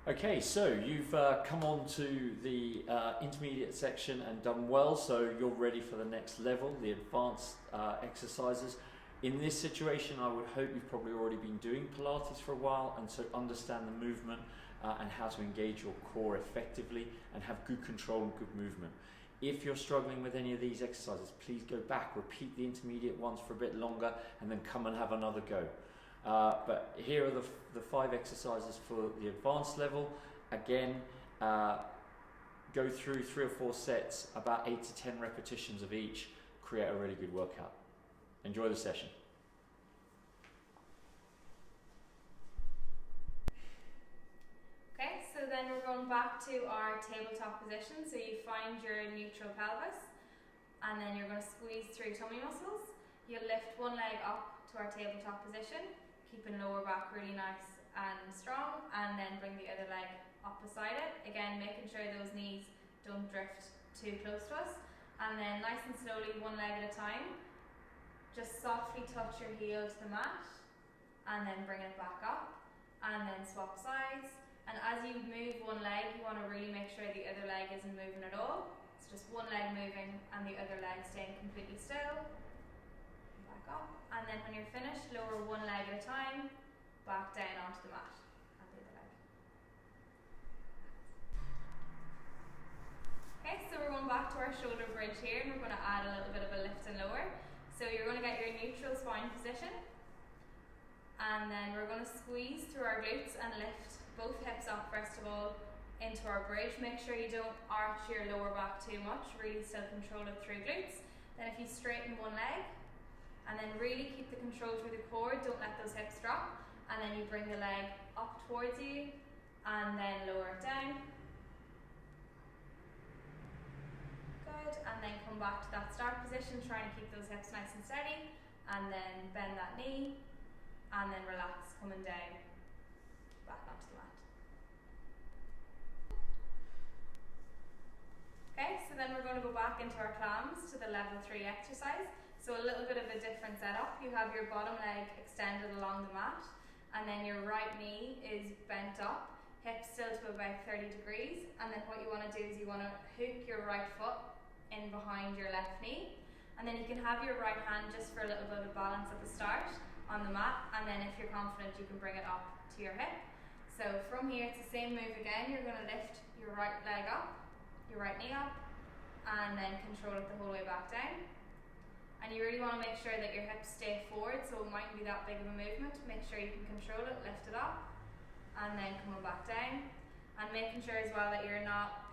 Okay, so you've come on to the intermediate section and done well, so you're ready for the next level, the advanced exercises. In this situation, I would hope you've probably already been doing Pilates for a while, and so understand the movement and how to engage your core effectively and have good control and good movement. If you're struggling with any of these exercises, please go back, repeat the intermediate ones for a bit longer, and then come and have another go. But here are the 5 exercises for the advanced level. Again, go through 3 or 4 sets, about 8 to 10 repetitions of each, create a really good workout. Enjoy the session. Okay, so then we're going back to our tabletop position. So you find your neutral pelvis, and then you're going to squeeze through tummy muscles. You'll lift one leg up to our tabletop position, keeping lower back really nice and strong, and then bring the other leg up beside it. Again, making sure those knees don't drift too close to us. And then nice and slowly, one leg at a time, just softly touch your heel to the mat, and then bring it back up, and then swap sides. And as you move one leg, you want to really make sure the other leg isn't moving at all. It's just one leg moving and the other leg staying completely still. Back up, and then when you're finished, lower one leg at a time, back down onto the mat, and the other leg. Okay, so we're going back to our shoulder bridge here, and we're going to add a little bit of a lift and lower. So you're going to get your neutral spine position, and then we're going to squeeze through our glutes and lift both hips up first of all into our bridge. Make sure you don't arch your lower back too much, really still control it through glutes. Then if you straighten one leg, and then really keep the control through the core, don't let those hips drop, and then you bring the leg up towards you, and then lower it down. Good, and then come back to that start position, trying to keep those hips nice and steady, and then bend that knee, and then relax, coming down, back onto the mat. Okay, so then we're going to go back into our clams to the level 3 exercise. So a little bit of a different setup. You have your bottom leg extended along the mat, and then your right knee is bent up, hips still to about 30 degrees, and then what you want to do is you want to hook your right foot in behind your left knee, and then you can have your right hand just for a little bit of balance at the start on the mat, and then if you're confident you can bring it up to your hip. So from here it's the same move again. You're going to lift your right leg up, your right knee up, and then control it the whole way back down. And you really want to make sure that your hips stay forward, so it mightn't be that big of a movement. Make sure you can control it, lift it up, and then coming back down. And making sure as well that you're not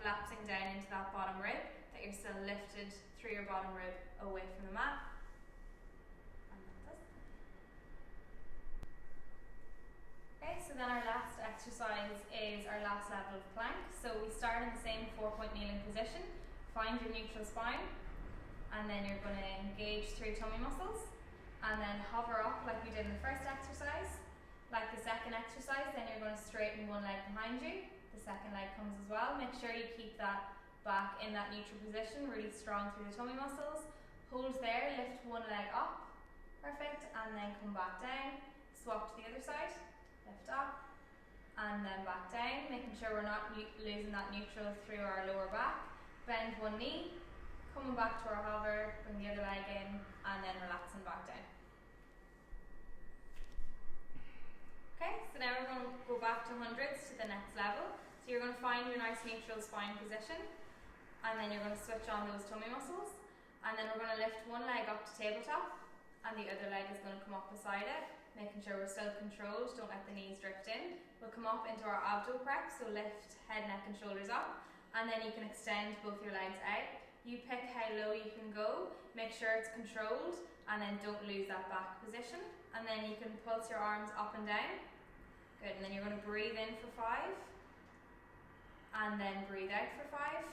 collapsing down into that bottom rib, that you're still lifted through your bottom rib away from the mat. And that's it. Okay, so then our last exercise is our last level of plank. So we start in the same 4-point kneeling position. Find your neutral spine, and then you're going to engage through tummy muscles, and then hover up like we did in the first exercise. Like the second exercise, then you're going to straighten one leg behind you. The second leg comes as well. Make sure you keep that back in that neutral position, really strong through the tummy muscles. Hold there, lift one leg up, perfect, and then come back down. Swap to the other side, lift up, and then back down, making sure we're not losing that neutral through our lower back. Bend one knee, coming back to our hover, bring the other leg in, and then relaxing back down. Okay, so now we're going to go back to hundreds to the next level. So you're going to find your nice neutral spine position, and then you're going to switch on those tummy muscles, and then we're going to lift one leg up to tabletop, and the other leg is going to come up beside it, making sure we're still controlled, don't let the knees drift in. We'll come up into our abdo prep, so lift head, neck and shoulders up, and then you can extend both your legs out. You pick how low you can go, make sure it's controlled, and then don't lose that back position. And then you can pulse your arms up and down. Good, and then you're going to breathe in for 5, and then breathe out for 5,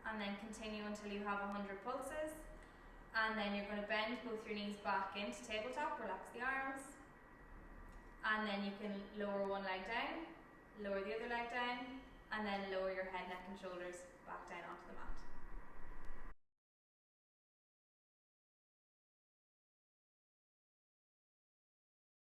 and then continue until you have 100 pulses. And then you're going to bend both your knees back into tabletop, relax the arms, and then you can lower one leg down, lower the other leg down, and then lower your head, neck and shoulders back down onto the mat.